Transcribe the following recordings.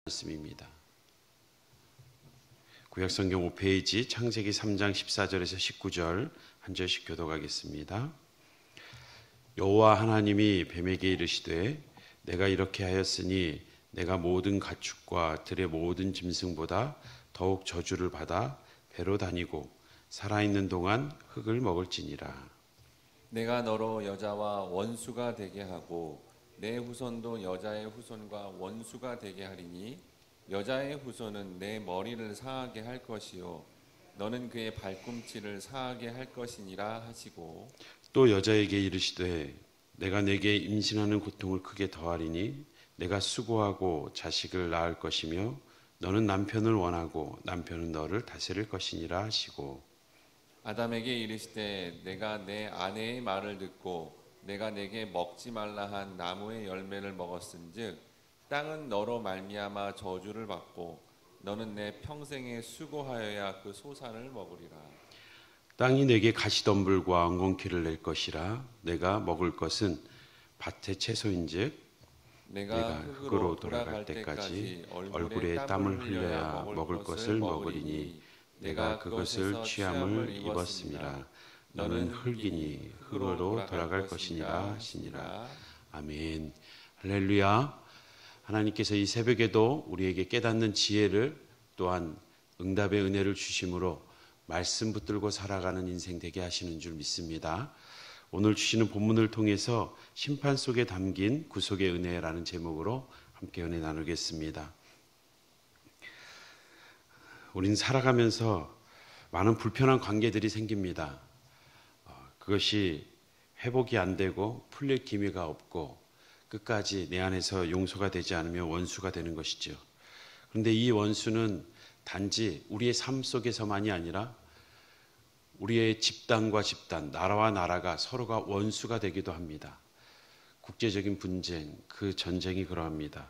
말씀입니다. 구약성경 5페이지 창세기 3장 14절에서 19절 한 절씩 교독하겠습니다. 여호와 하나님이 뱀에게 이르시되 내가 이렇게 하였으니 내가 모든 가축과 들의 모든 짐승보다 더욱 저주를 받아 배로 다니고 살아있는 동안 흙을 먹을지니라. 내가 너로 여자와 원수가 되게 하고 내 후손도 여자의 후손과 원수가 되게 하리니 여자의 후손은 내 머리를 상하게 할 것이요 너는 그의 발꿈치를 상하게 할 것이니라 하시고, 또 여자에게 이르시되 내가 내게 임신하는 고통을 크게 더하리니 내가 수고하고 자식을 낳을 것이며 너는 남편을 원하고 남편은 너를 다스릴 것이니라 하시고, 아담에게 이르시되 내가 내 아내의 말을 듣고 내가 내게 먹지 말라 한 나무의 열매를 먹었은즉 땅은 너로 말미암아 저주를 받고 너는 내 평생에 수고하여야 그 소산을 먹으리라. 땅이 내게 가시덤불과 엉겅퀴를 낼 것이라. 내가 먹을 것은 밭의 채소인즉 내가 흙으로 돌아갈 때까지 얼굴에 땀을 흘려야 먹을 것을 먹으리니 내가 그것을 취함을 입었음이라. 너는 흙이니 흙으로 돌아갈 것이니라 하시니라. 아멘. 할렐루야. 하나님께서 이 새벽에도 우리에게 깨닫는 지혜를 또한 응답의 은혜를 주심으로 말씀 붙들고 살아가는 인생 되게 하시는 줄 믿습니다. 오늘 주시는 본문을 통해서 심판 속에 담긴 구속의 은혜라는 제목으로 함께 은혜 나누겠습니다. 우린 살아가면서 많은 불편한 관계들이 생깁니다. 그것이 회복이 안 되고 풀릴 기미가 없고 끝까지 내 안에서 용서가 되지 않으면 원수가 되는 것이죠. 그런데 이 원수는 단지 우리의 삶 속에서만이 아니라 우리의 집단과 집단, 나라와 나라가 서로가 원수가 되기도 합니다. 국제적인 분쟁, 그 전쟁이 그러합니다.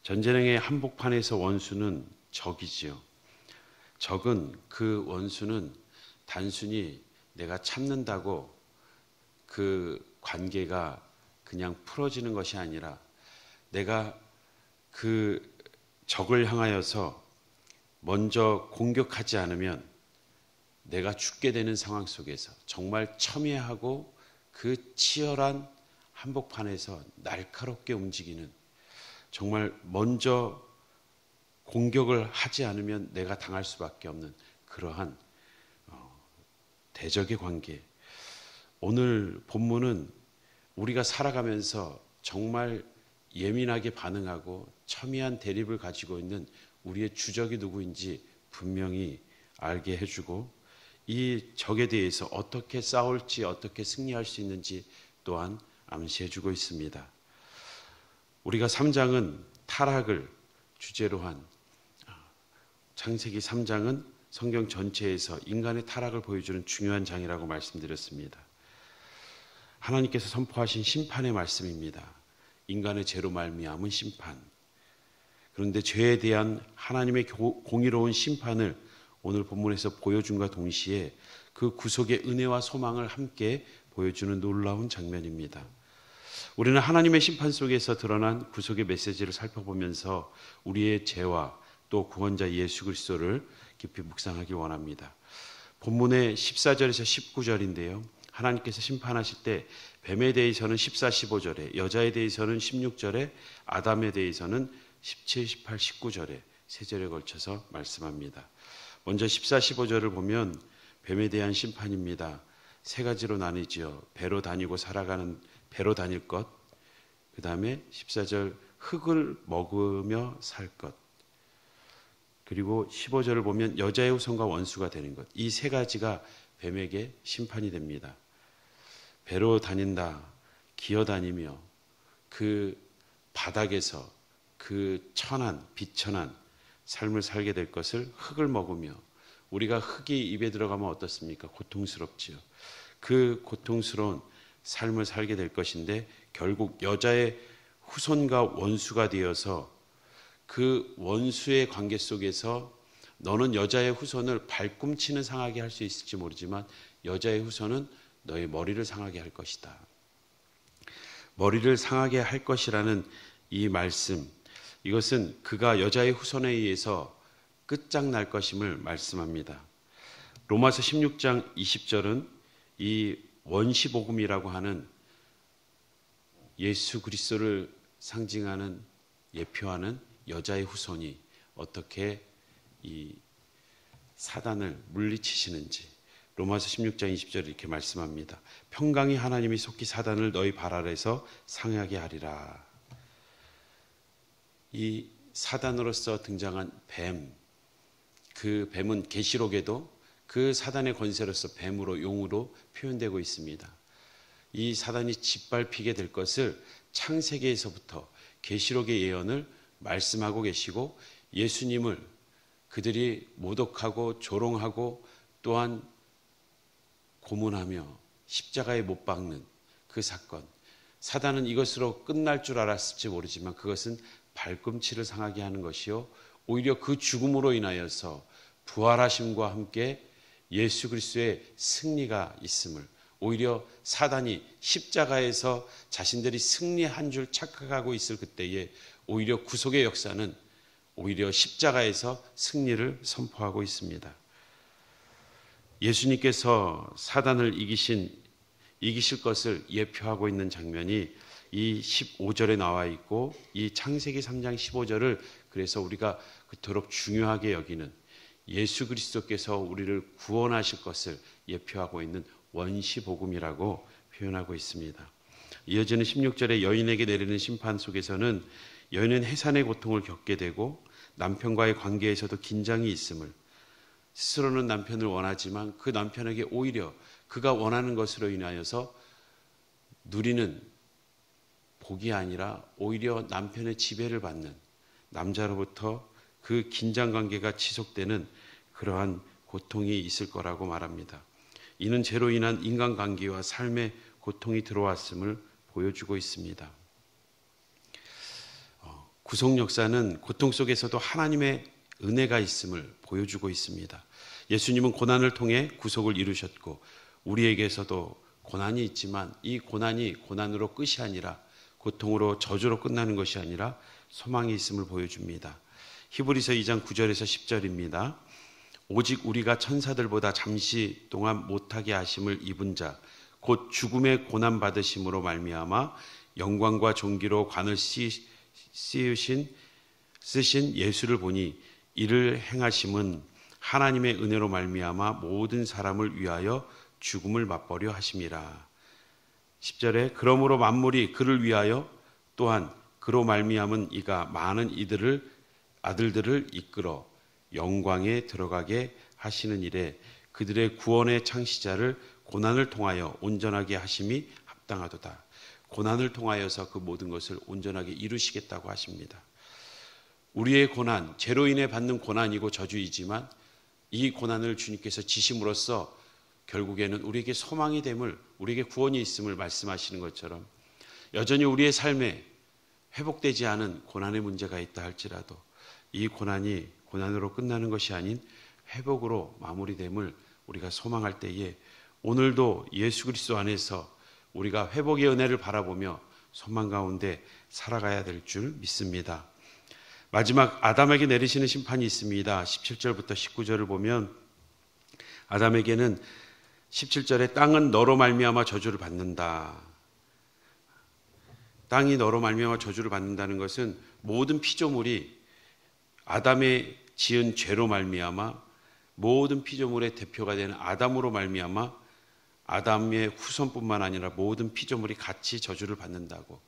전쟁의 한복판에서 원수는 적이지요. 적은 그 원수는 단순히 내가 참는다고 그 관계가 그냥 풀어지는 것이 아니라 내가 그 적을 향하여서 먼저 공격하지 않으면 내가 죽게 되는 상황 속에서 정말 첨예하고 그 치열한 한복판에서 날카롭게 움직이는, 정말 먼저 공격을 하지 않으면 내가 당할 수밖에 없는 그러한 대적의 관계. 오늘 본문은 우리가 살아가면서 정말 예민하게 반응하고 첨예한 대립을 가지고 있는 우리의 주적이 누구인지 분명히 알게 해주고, 이 적에 대해서 어떻게 싸울지 어떻게 승리할 수 있는지 또한 암시해주고 있습니다. 우리가 3장은 타락을 주제로 한, 창세기 3장은 성경 전체에서 인간의 타락을 보여주는 중요한 장이라고 말씀드렸습니다. 하나님께서 선포하신 심판의 말씀입니다. 인간의 죄로 말미암은 심판. 그런데 죄에 대한 하나님의 공의로운 심판을 오늘 본문에서 보여준과 동시에 그 구속의 은혜와 소망을 함께 보여주는 놀라운 장면입니다. 우리는 하나님의 심판 속에서 드러난 구속의 메시지를 살펴보면서 우리의 죄와 또 구원자 예수 그리스도를 깊이 묵상하기 원합니다. 본문의 14절에서 19절인데요. 하나님께서 심판하실 때 뱀에 대해서는 14, 15절에, 여자에 대해서는 16절에, 아담에 대해서는 17, 18, 19절에 세 절에 걸쳐서 말씀합니다. 먼저 14, 15절을 보면 뱀에 대한 심판입니다. 세 가지로 나뉘지요. 배로 다니고 살아가는 배로 다닐 것, 그 다음에 14절 흙을 먹으며 살 것, 그리고 15절을 보면 여자의 후손과 원수가 되는 것. 이 세 가지가 뱀에게 심판이 됩니다. 배로 다닌다, 기어다니며 그 바닥에서 그 천한, 비천한 삶을 살게 될 것을 흙을 먹으며, 우리가 흙이 입에 들어가면 어떻습니까? 고통스럽지요. 그 고통스러운 삶을 살게 될 것인데 결국 여자의 후손과 원수가 되어서 그 원수의 관계 속에서 너는 여자의 후손을 발꿈치는 상하게 할 수 있을지 모르지만 여자의 후손은 너의 머리를 상하게 할 것이다. 머리를 상하게 할 것이라는 이 말씀, 이것은 그가 여자의 후손에 의해서 끝장날 것임을 말씀합니다. 로마서 16장 20절은 이 원시복음이라고 하는 예수 그리스도를 상징하는 예표하는 여자의 후손이 어떻게 이 사단을 물리치시는지 로마서 16장 20절 이렇게 말씀합니다. 평강이 하나님이 속히 사단을 너희 발 아래서 상하게 하리라. 이 사단으로서 등장한 뱀, 그 뱀은 계시록에도 그 사단의 권세로서 뱀으로 용으로 표현되고 있습니다. 이 사단이 짓밟히게 될 것을 창세기에서부터 계시록의 예언을 말씀하고 계시고 예수님을 그들이 모독하고 조롱하고 또한 고문하며 십자가에 못 박는 그 사건, 사단은 이것으로 끝날 줄 알았을지 모르지만 그것은 발꿈치를 상하게 하는 것이요 오히려 그 죽음으로 인하여서 부활하심과 함께 예수 그리스도의 승리가 있음을, 오히려 사단이 십자가에서 자신들이 승리한 줄 착각하고 있을 그때에 오히려 구속의 역사는 오히려 십자가에서 승리를 선포하고 있습니다. 예수님께서 사단을 이기실 것을 예표하고 있는 장면이 이 15절에 나와 있고 이 창세기 3장 15절을 그래서 우리가 그토록 중요하게 여기는 예수 그리스도께서 우리를 구원하실 것을 예표하고 있는 원시복음이라고 표현하고 있습니다. 이어지는 16절에 여인에게 내리는 심판 속에서는 여인은 해산의 고통을 겪게 되고 남편과의 관계에서도 긴장이 있음을, 스스로는 남편을 원하지만 그 남편에게 오히려 그가 원하는 것으로 인하여서 누리는 복이 아니라 오히려 남편의 지배를 받는 남자로부터 그 긴장관계가 지속되는 그러한 고통이 있을 거라고 말합니다. 이는 죄로 인한 인간관계와 삶의 고통이 들어왔음을 보여주고 있습니다. 구속 역사는 고통 속에서도 하나님의 은혜가 있음을 보여주고 있습니다. 예수님은 고난을 통해 구속을 이루셨고 우리에게서도 고난이 있지만 이 고난이 고난으로 끝이 아니라 고통으로 저주로 끝나는 것이 아니라 소망이 있음을 보여줍니다. 히브리서 2장 9절에서 10절입니다. 오직 우리가 천사들보다 잠시 동안 못하게 하심을 입은 자 곧 죽음의 고난 받으심으로 말미암아 영광과 존귀로 관을 쓰신 예수를 보니 이를 행하심은 하나님의 은혜로 말미암아 모든 사람을 위하여 죽음을 맛보려 하심이라. 10절에 그러므로 만물이 그를 위하여 또한 그로 말미암은 이가 많은 아들들을 이끌어 영광에 들어가게 하시는 일에 그들의 구원의 창시자를 고난을 통하여 온전하게 하심이 합당하도다. 고난을 통하여서 그 모든 것을 온전하게 이루시겠다고 하십니다. 우리의 고난, 죄로 인해 받는 고난이고 저주이지만 이 고난을 주님께서 지심으로써 결국에는 우리에게 소망이 됨을, 우리에게 구원이 있음을 말씀하시는 것처럼 여전히 우리의 삶에 회복되지 않은 고난의 문제가 있다 할지라도 이 고난이 고난으로 끝나는 것이 아닌 회복으로 마무리됨을 우리가 소망할 때에 오늘도 예수 그리스도 안에서 우리가 회복의 은혜를 바라보며 소망 가운데 살아가야 될 줄 믿습니다. 마지막 아담에게 내리시는 심판이 있습니다. 17절부터 19절을 보면 아담에게는 17절에 땅은 너로 말미암아 저주를 받는다. 땅이 너로 말미암아 저주를 받는다는 것은 모든 피조물이 아담의 지은 죄로 말미암아 모든 피조물의 대표가 되는 아담으로 말미암아 아담의 후손뿐만 아니라 모든 피조물이 같이 저주를 받는다고.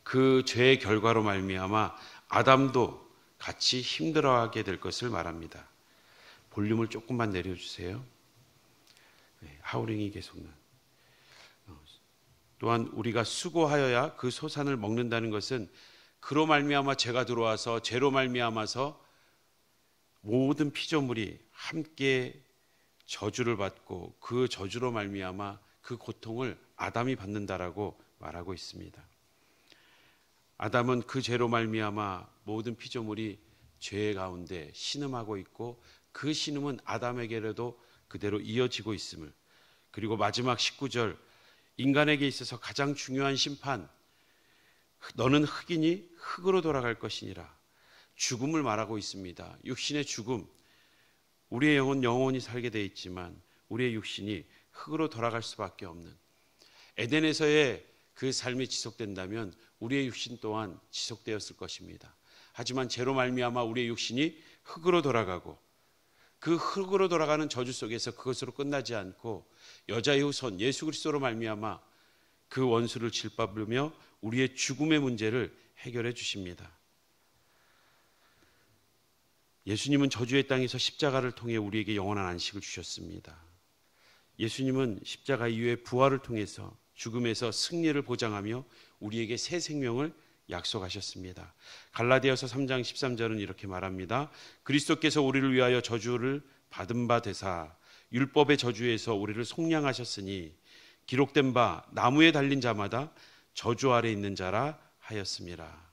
그 죄의 결과로 말미암아 아담도 같이 힘들어하게 될 것을 말합니다. 볼륨을 조금만 내려주세요. 하우링이 계속 나. 또한 우리가 수고하여야 그 소산을 먹는다는 것은 그로 말미암아 죄가 들어와서 죄로 말미암아서 모든 피조물이 함께 저주를 받고 그 저주로 말미암아 그 고통을 아담이 받는다라고 말하고 있습니다. 아담은 그 죄로 말미암아 모든 피조물이 죄 가운데 신음하고 있고 그 신음은 아담에게라도 그대로 이어지고 있음을, 그리고 마지막 19절 인간에게 있어서 가장 중요한 심판, 너는 흙이니 흙으로 돌아갈 것이니라. 죽음을 말하고 있습니다. 육신의 죽음. 우리의 영은 영원히 살게 되어 있지만 우리의 육신이 흙으로 돌아갈 수밖에 없는, 에덴에서의 그 삶이 지속된다면 우리의 육신 또한 지속되었을 것입니다. 하지만 죄로 말미암아 우리의 육신이 흙으로 돌아가고, 그 흙으로 돌아가는 저주 속에서 그것으로 끝나지 않고 여자의 후손 예수 그리스도로 말미암아 그 원수를 짓밟으며 우리의 죽음의 문제를 해결해 주십니다. 예수님은 저주의 땅에서 십자가를 통해 우리에게 영원한 안식을 주셨습니다. 예수님은 십자가 이후에 부활을 통해서 죽음에서 승리를 보장하며 우리에게 새 생명을 약속하셨습니다. 갈라디아서 3장 13절은 이렇게 말합니다. 그리스도께서 우리를 위하여 저주를 받은 바 되사 율법의 저주에서 우리를 속량하셨으니 기록된 바 나무에 달린 자마다 저주 아래 있는 자라 하였습니다.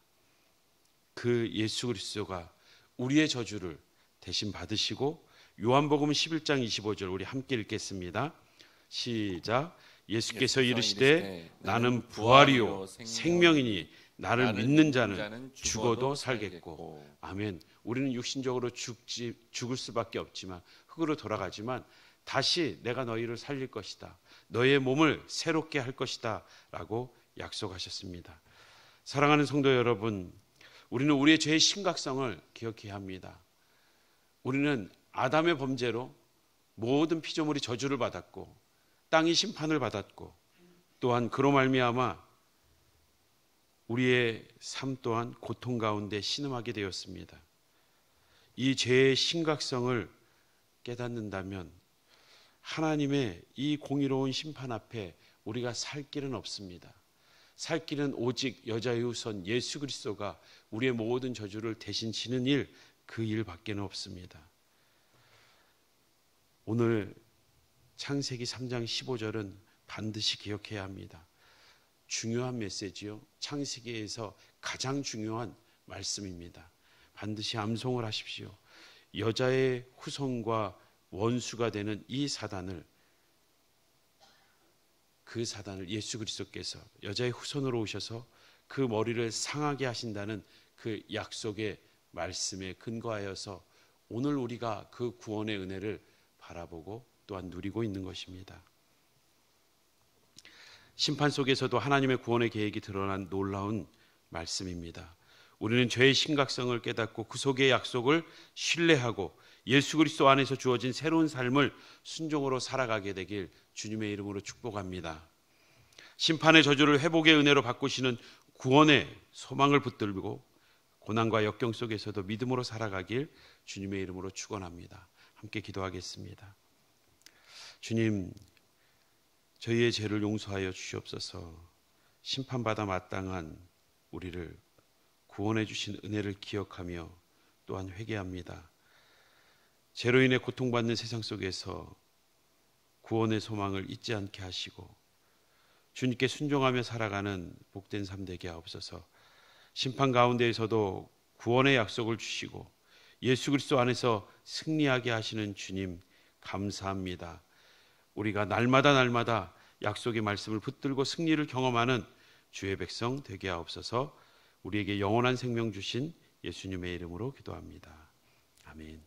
그 예수 그리스도가 우리의 저주를 대신 받으시고, 요한복음 11장 25절 우리 함께 읽겠습니다. 시작. 예수께서 이르시되 나는 부활이요 생명이니 나를 믿는 자는 죽어도 살겠고. 아멘. 우리는 육신적으로 죽을 수밖에 없지만, 흙으로 돌아가지만 다시 내가 너희를 살릴 것이다, 너희의 몸을 새롭게 할 것이다 라고 약속하셨습니다. 사랑하는 성도 여러분, 우리는 우리의 죄의 심각성을 기억해야 합니다. 우리는 아담의 범죄로 모든 피조물이 저주를 받았고 땅이 심판을 받았고, 또한 그로 말미암아 우리의 삶 또한 고통 가운데 신음하게 되었습니다. 이 죄의 심각성을 깨닫는다면 하나님의 이 공의로운 심판 앞에 우리가 살 길은 없습니다. 살 길은 오직 여자의 후손 예수 그리스도가 우리의 모든 저주를 대신 지는 일, 그 일밖에는 없습니다. 오늘 창세기 3장 15절은 반드시 기억해야 합니다. 중요한 메시지요. 창세기에서 가장 중요한 말씀입니다. 반드시 암송을 하십시오. 여자의 후손과 원수가 되는 이 사단을, 그 사단을 예수 그리스도께서 여자의 후손으로 오셔서 그 머리를 상하게 하신다는 그 약속의 말씀에 근거하여서 오늘 우리가 그 구원의 은혜를 바라보고 또한 누리고 있는 것입니다. 심판 속에서도 하나님의 구원의 계획이 드러난 놀라운 말씀입니다. 우리는 죄의 심각성을 깨닫고 구속의 약속을 신뢰하고 예수 그리스도 안에서 주어진 새로운 삶을 순종으로 살아가게 되길 주님의 이름으로 축복합니다. 심판의 저주를 회복의 은혜로 바꾸시는 구원의 소망을 붙들고 고난과 역경 속에서도 믿음으로 살아가길 주님의 이름으로 축원합니다. 함께 기도하겠습니다. 주님, 저희의 죄를 용서하여 주시옵소서. 심판받아 마땅한 우리를 구원해 주신 은혜를 기억하며 또한 회개합니다. 죄로 인해 고통받는 세상 속에서 구원의 소망을 잊지 않게 하시고 주님께 순종하며 살아가는 복된 삶 되게 하옵소서. 심판 가운데에서도 구원의 약속을 주시고 예수 그리스도 안에서 승리하게 하시는 주님 감사합니다. 우리가 날마다 약속의 말씀을 붙들고 승리를 경험하는 주의 백성 되게 하옵소서. 우리에게 영원한 생명 주신 예수님의 이름으로 기도합니다. 아멘.